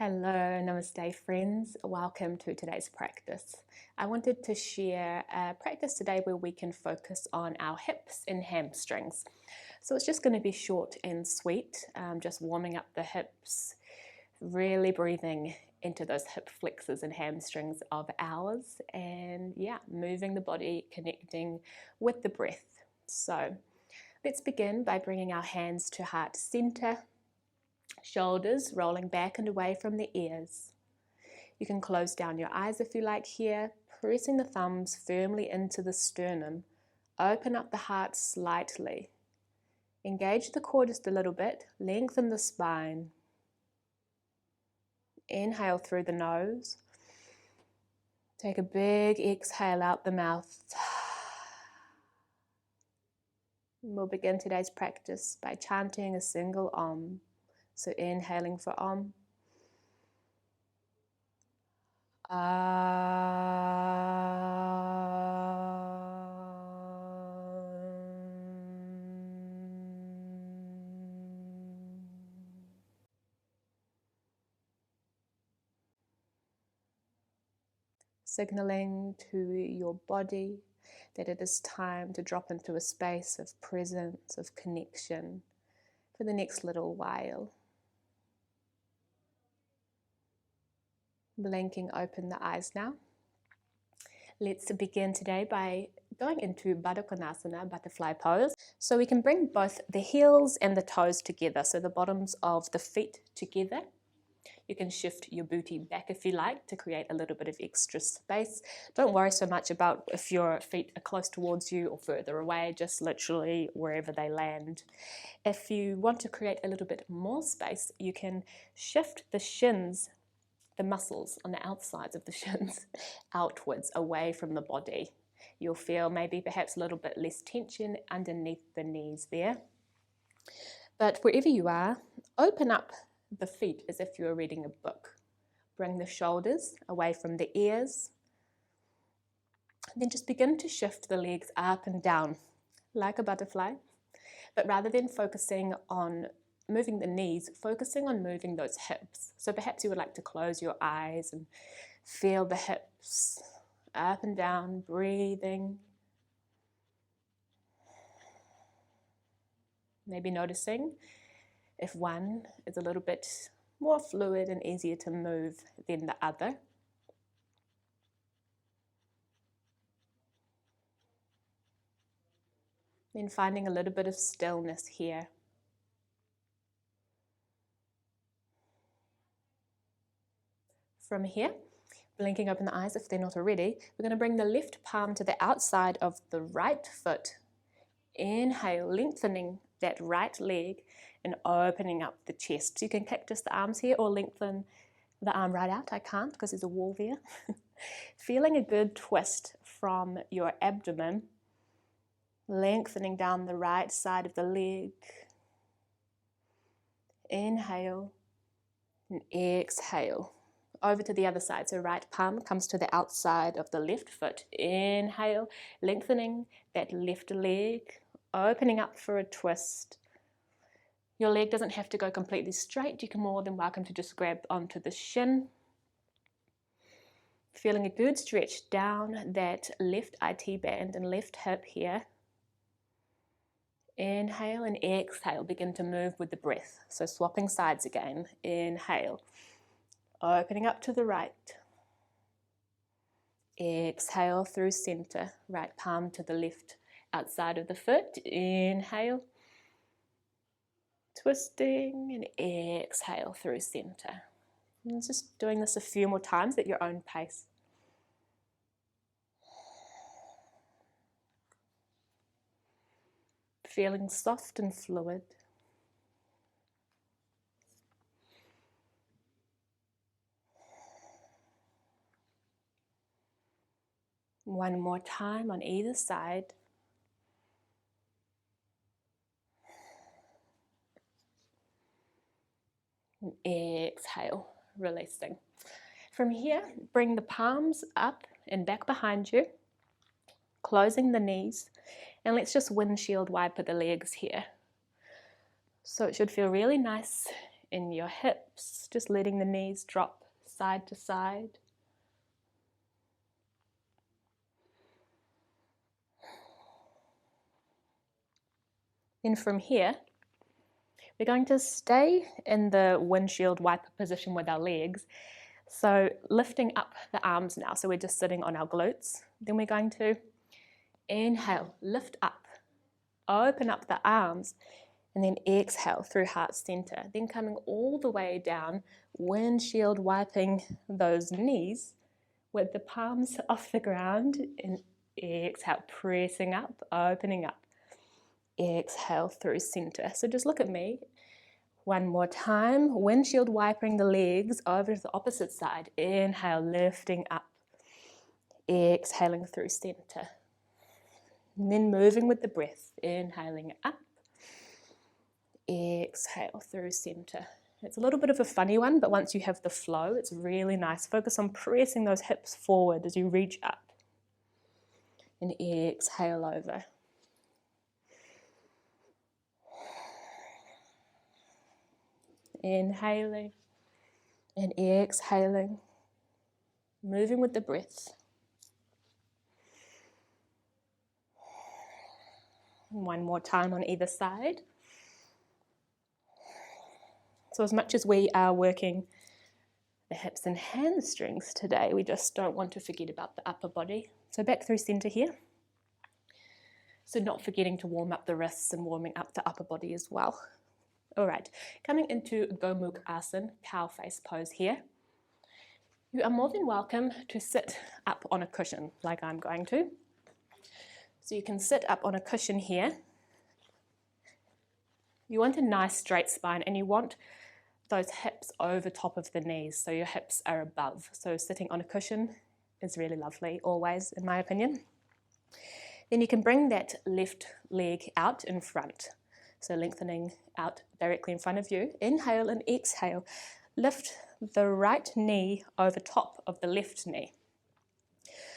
Hello, namaste friends. Welcome to today's practice. I wanted to share a practice today where we can focus on our hips and hamstrings. So it's just going to be short and sweet, just warming up the hips, really breathing into those hip flexors and hamstrings of ours, and moving the body, connecting with the breath. So let's begin by bringing our hands to heart center. Shoulders rolling back and away from the ears. You can close down your eyes if you like here, pressing the thumbs firmly into the sternum. Open up the heart slightly. Engage the core just a little bit. Lengthen the spine. Inhale through the nose. Take a big exhale out the mouth. We'll begin today's practice by chanting a single Om. So inhaling for Om. Signaling to your body that it is time to drop into a space of presence, of connection for the next little while. Blinking open the eyes now. Let's begin today by going into Baddha Konasana, butterfly pose. So we can bring both the heels and the toes together, so the bottoms of the feet together. You can shift your booty back if you like to create a little bit of extra space. Don't worry so much about if your feet are close towards you or further away, just literally wherever they land. If you want to create a little bit more space, you can shift the shins, the muscles on the outsides of the shins, outwards, away from the body. You'll feel maybe perhaps a little bit less tension underneath the knees there. But wherever you are, open up the feet as if you were reading a book. Bring the shoulders away from the ears. Then just begin to shift the legs up and down like a butterfly. But rather than focusing on moving the knees, focusing on moving those hips. So perhaps you would like to close your eyes and feel the hips up and down, breathing. Maybe noticing if one is a little bit more fluid and easier to move than the other. Then finding a little bit of stillness here. From here, blinking open the eyes if they're not already, we're going to bring the left palm to the outside of the right foot. Inhale, lengthening that right leg and opening up the chest. So you can kick just the arms here or lengthen the arm right out. I can't because there's a wall there. Feeling a good twist from your abdomen, lengthening down the right side of the leg. Inhale and exhale. Over to the other side, so right palm comes to the outside of the left foot. Inhale, lengthening that left leg, opening up for a twist. Your leg doesn't have to go completely straight. You can more than welcome to just grab onto the shin. Feeling a good stretch down that left IT band and left hip here. Inhale and exhale, begin to move with the breath. So swapping sides again. Inhale. Opening up to the right. Exhale through center. Right palm to the left outside of the foot. Inhale. Twisting and exhale through center. And just doing this a few more times at your own pace. Feeling soft and fluid. One more time on either side. And exhale, releasing. From here, bring the palms up and back behind you, closing the knees, and let's just windshield wiper the legs here. So it should feel really nice in your hips, just letting the knees drop side to side. Then from here, we're going to stay in the windshield wiper position with our legs. So lifting up the arms now, so we're just sitting on our glutes. Then we're going to inhale, lift up, open up the arms, and then exhale through heart center. Then coming all the way down, windshield wiping those knees with the palms off the ground, and exhale, pressing up, opening up. Exhale through center. So just look at me. One more time, windshield wiping the legs over to the opposite side. Inhale, lifting up. Exhaling through center. And then moving with the breath. Inhaling up. Exhale through center. It's a little bit of a funny one, but once you have the flow, it's really nice. Focus on pressing those hips forward as you reach up. And exhale over. Inhaling and exhaling, moving with the breath. One more time on either side. So as much as we are working the hips and hamstrings today, we just don't want to forget about the upper body. So back through center here. So not forgetting to warm up the wrists and warming up the upper body as well. All right, coming into Gomukh Asana, cow face pose here. You are more than welcome to sit up on a cushion like I'm going to. So you can sit up on a cushion here. You want a nice straight spine and you want those hips over top of the knees, so your hips are above. So sitting on a cushion is really lovely, always, in my opinion. Then you can bring that left leg out in front. So lengthening out directly in front of you. Inhale and exhale. Lift the right knee over top of the left knee.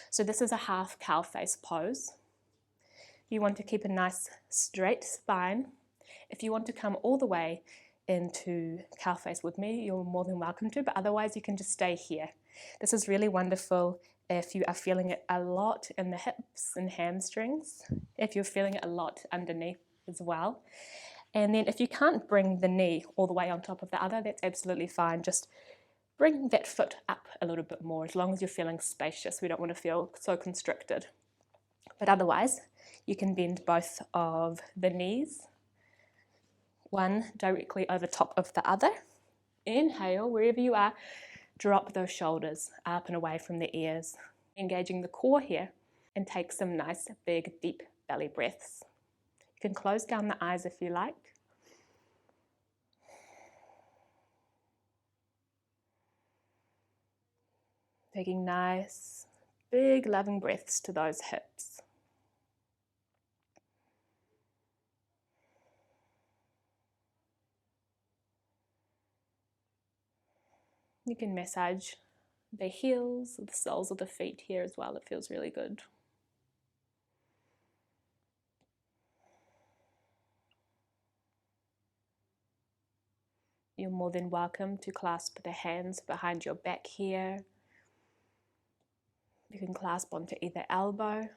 So this is a half cow face pose. You want to keep a nice straight spine. If you want to come all the way into cow face with me, you're more than welcome to, but otherwise you can just stay here. This is really wonderful if you are feeling it a lot in the hips and hamstrings, if you're feeling it a lot underneath as well. And then if you can't bring the knee all the way on top of the other, that's absolutely fine. Just bring that foot up a little bit more, as long as you're feeling spacious. We don't want to feel so constricted. But otherwise, you can bend both of the knees, one directly over top of the other. Inhale, wherever you are, drop those shoulders up and away from the ears, engaging the core here, and take some nice, big, deep belly breaths. You can close down the eyes if you like. Taking nice, big, loving breaths to those hips. You can massage the heels, the soles of the feet here as well. It feels really good. You're more than welcome to clasp the hands behind your back here. You can clasp onto either elbow.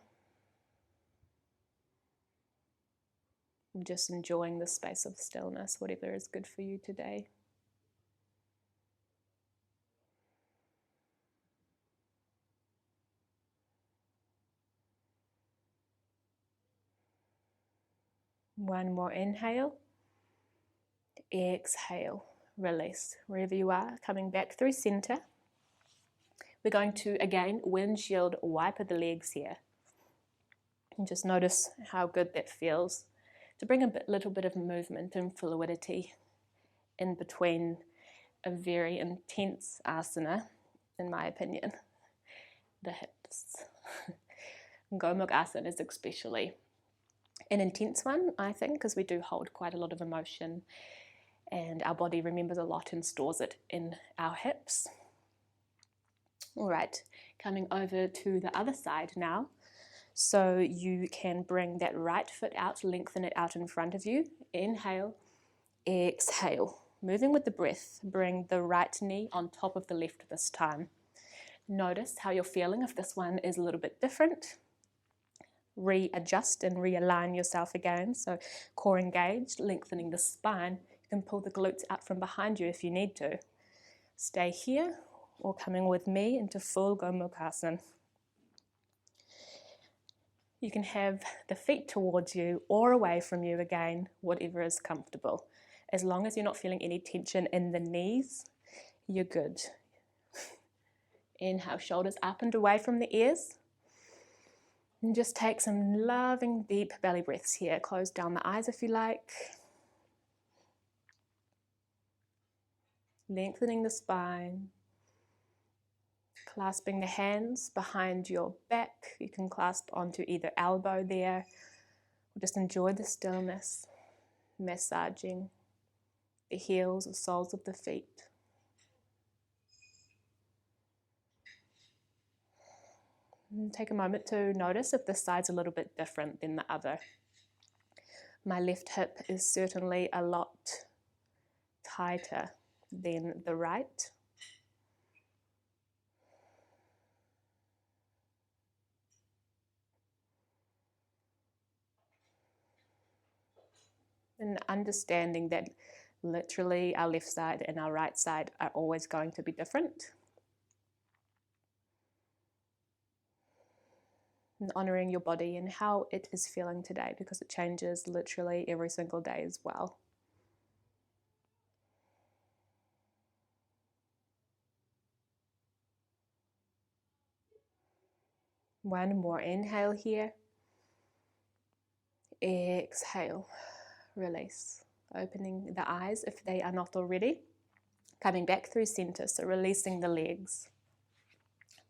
Just enjoying the space of stillness, whatever is good for you today. One more inhale. Exhale, release. Wherever you are, coming back through center. We're going to, again, windshield wiper the legs here. And just notice how good that feels. To bring a little bit of movement and fluidity in between a very intense asana, in my opinion. The hips. Gomukh Asana is especially an intense one, I think, because we do hold quite a lot of emotion and our body remembers a lot and stores it in our hips. All right, coming over to the other side now. So you can bring that right foot out, lengthen it out in front of you. Inhale, exhale. moving with the breath, bring the right knee on top of the left this time. Notice how you're feeling if this one is a little bit different. Readjust and realign yourself again. So core engaged, lengthening the spine. You can pull the glutes out from behind you if you need to. Stay here or coming with me into full Gomukhasana. You can have the feet towards you or away from you again, whatever is comfortable. As long as you're not feeling any tension in the knees, you're good. Inhale, shoulders up and away from the ears. And just take some loving, deep belly breaths here. Close down the eyes if you like. Lengthening the spine. Clasping the hands behind your back. You can clasp onto either elbow there. Just enjoy the stillness. Massaging the heels or soles of the feet. And take a moment to notice if this side's a little bit different than the other. My left hip is certainly a lot tighter than the right. And understanding that literally our left side and our right side are always going to be different. And honouring your body and how it is feeling today, because it changes literally every single day as well. One more inhale here. Exhale, release. Opening the eyes if they are not already. Coming back through center, so releasing the legs.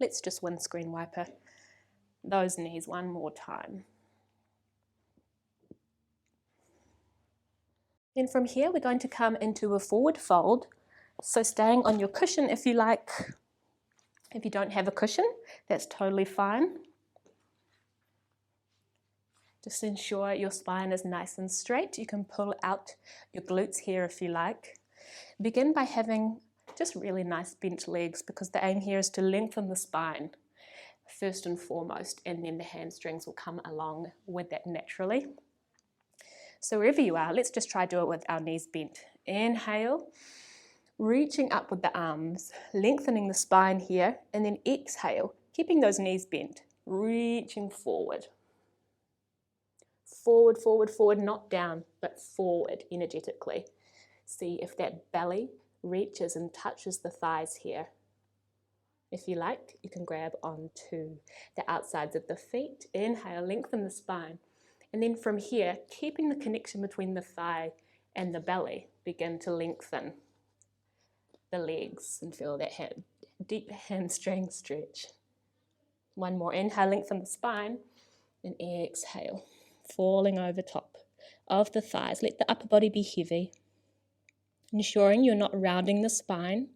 Let's just windscreen wiper those knees one more time. Then from here, we're going to come into a forward fold. So staying on your cushion if you like. If you don't have a cushion, that's totally fine. Just ensure your spine is nice and straight. You can pull out your glutes here if you like. Begin by having just really nice bent legs, because the aim here is to lengthen the spine first and foremost, and then the hamstrings will come along with that naturally. So wherever you are, let's just try to do it with our knees bent. Inhale, reaching up with the arms, lengthening the spine here, and then exhale, keeping those knees bent, reaching forward. Forward, forward, forward, not down, but forward energetically. See if that belly reaches and touches the thighs here. If you like, you can grab onto the outsides of the feet. Inhale, lengthen the spine. And then from here, keeping the connection between the thigh and the belly, begin to lengthen the legs and feel that deep hamstring stretch. One more inhale, lengthen the spine, and exhale, falling over top of the thighs. Let the upper body be heavy, ensuring you're not rounding the spine.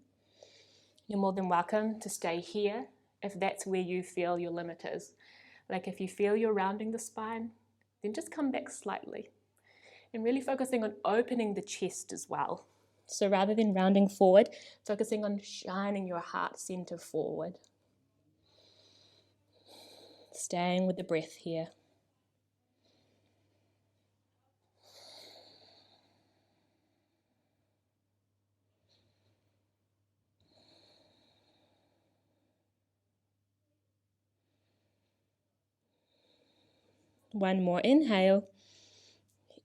You're more than welcome to stay here if that's where you feel your limit is. Like if you feel you're rounding the spine, then just come back slightly. And really focusing on opening the chest as well. So rather than rounding forward, focusing on shining your heart center forward. Staying with the breath here. One more inhale.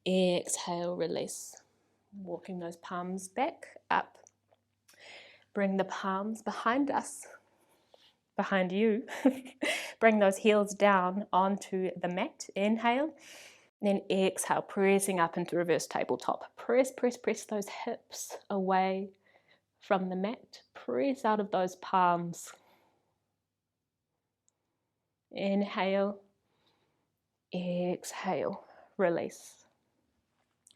Exhale, release. Walking those palms back, up. Bring the palms behind us, behind you. Bring those heels down onto the mat. Inhale. Then exhale, pressing up into reverse tabletop. Press, press, press those hips away from the mat. Press out of those palms. Inhale. Exhale, release.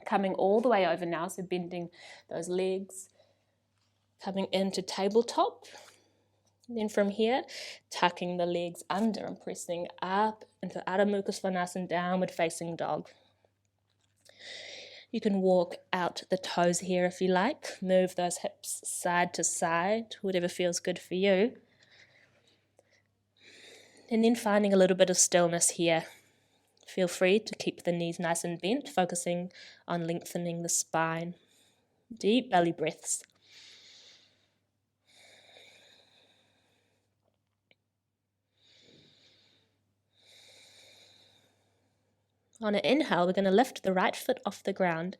Coming all the way over now, so bending those legs, coming into tabletop. Then from here, tucking the legs under and pressing up into Adho Mukha Svanasana, downward facing dog. You can walk out the toes here if you like. Move those hips side to side, whatever feels good for you. And then finding a little bit of stillness here. Feel free to keep the knees nice and bent, focusing on lengthening the spine. Deep belly breaths. On an inhale, we're going to lift the right foot off the ground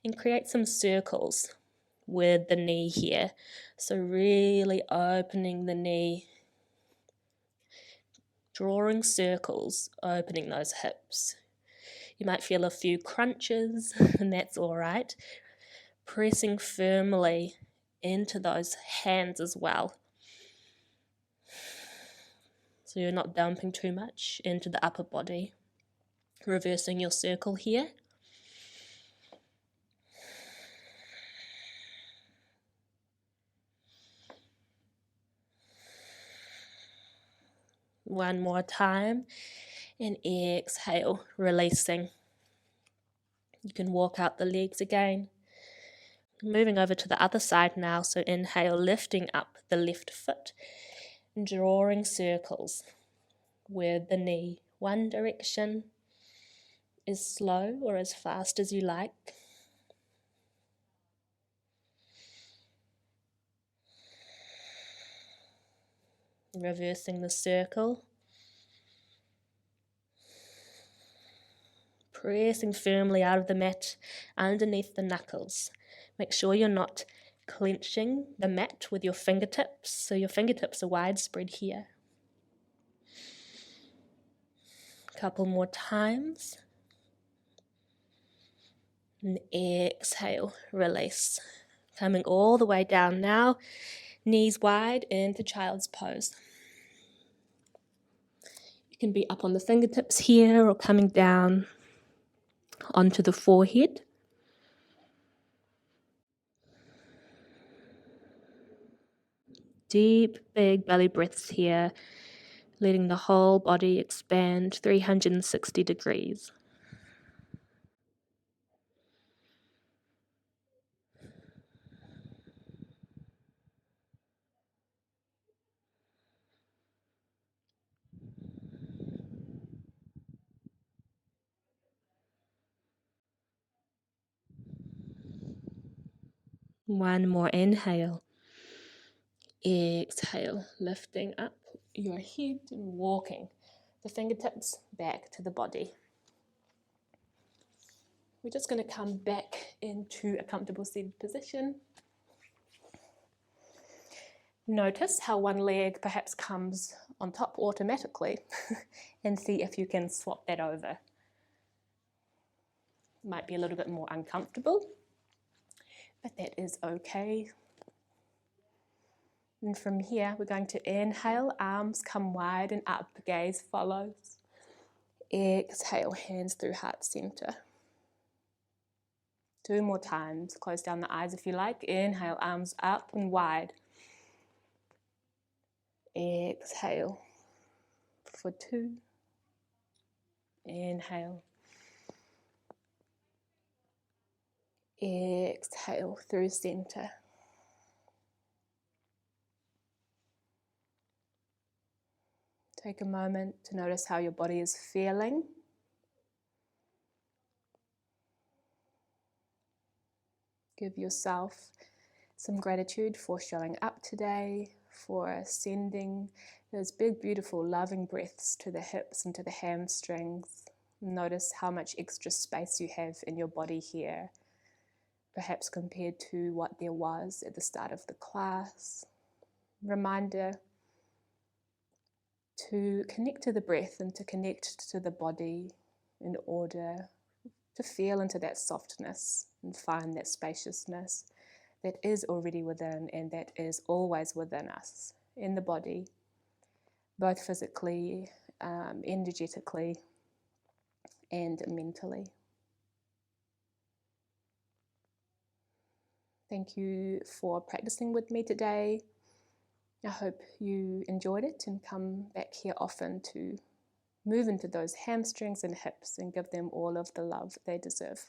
and create some circles with the knee here. So really opening the knee, drawing circles, opening those hips. You might feel a few crunches, and that's all right. Pressing firmly into those hands as well. So you're not dumping too much into the upper body. Reversing your circle here. One more time. And exhale, releasing. You can walk out the legs again. Moving over to the other side now. So inhale, lifting up the left foot. Drawing circles with the knee. One direction is slow or as fast as you like. Reversing the circle. Pressing firmly out of the mat underneath the knuckles. Make sure you're not clenching the mat with your fingertips, so your fingertips are widespread here. A couple more times. And exhale, release. Coming all the way down now, knees wide into child's pose. You can be up on the fingertips here or coming down onto the forehead. Deep, big belly breaths here, letting the whole body expand 360 degrees. One more inhale. Exhale, lifting up your head and walking the fingertips back to the body. We're just going to come back into a comfortable seated position. Notice how one leg perhaps comes on top automatically and see if you can swap that over. Might be a little bit more uncomfortable, but that is okay. And from here, we're going to inhale, arms come wide and up, gaze follows. Exhale, hands through heart center. 2 more times, close down the eyes if you like. Inhale, arms up and wide. Exhale for 2. Inhale. Exhale through center. Take a moment to notice how your body is feeling. Give yourself some gratitude for showing up today, for sending those big, beautiful, loving breaths to the hips and to the hamstrings. Notice how much extra space you have in your body here, perhaps compared to what there was at the start of the class. Reminder to connect to the breath and to connect to the body in order to feel into that softness and find that spaciousness that is already within and that is always within us in the body, both physically, energetically, and mentally. Thank you for practicing with me today. I hope you enjoyed it and come back here often to move into those hamstrings and hips and give them all of the love they deserve.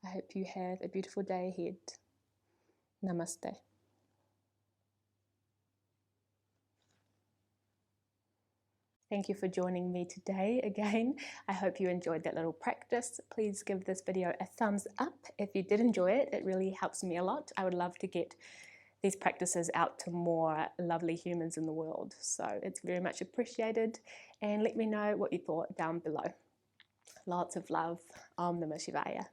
I hope you have a beautiful day ahead. Namaste. Thank you for joining me today again. I hope you enjoyed that little practice. Please give this video a thumbs up if you did enjoy it. It really helps me a lot. I would love to get these practices out to more lovely humans in the world. So it's very much appreciated. And let me know what you thought down below. Lots of love. Om Namah Shivaya.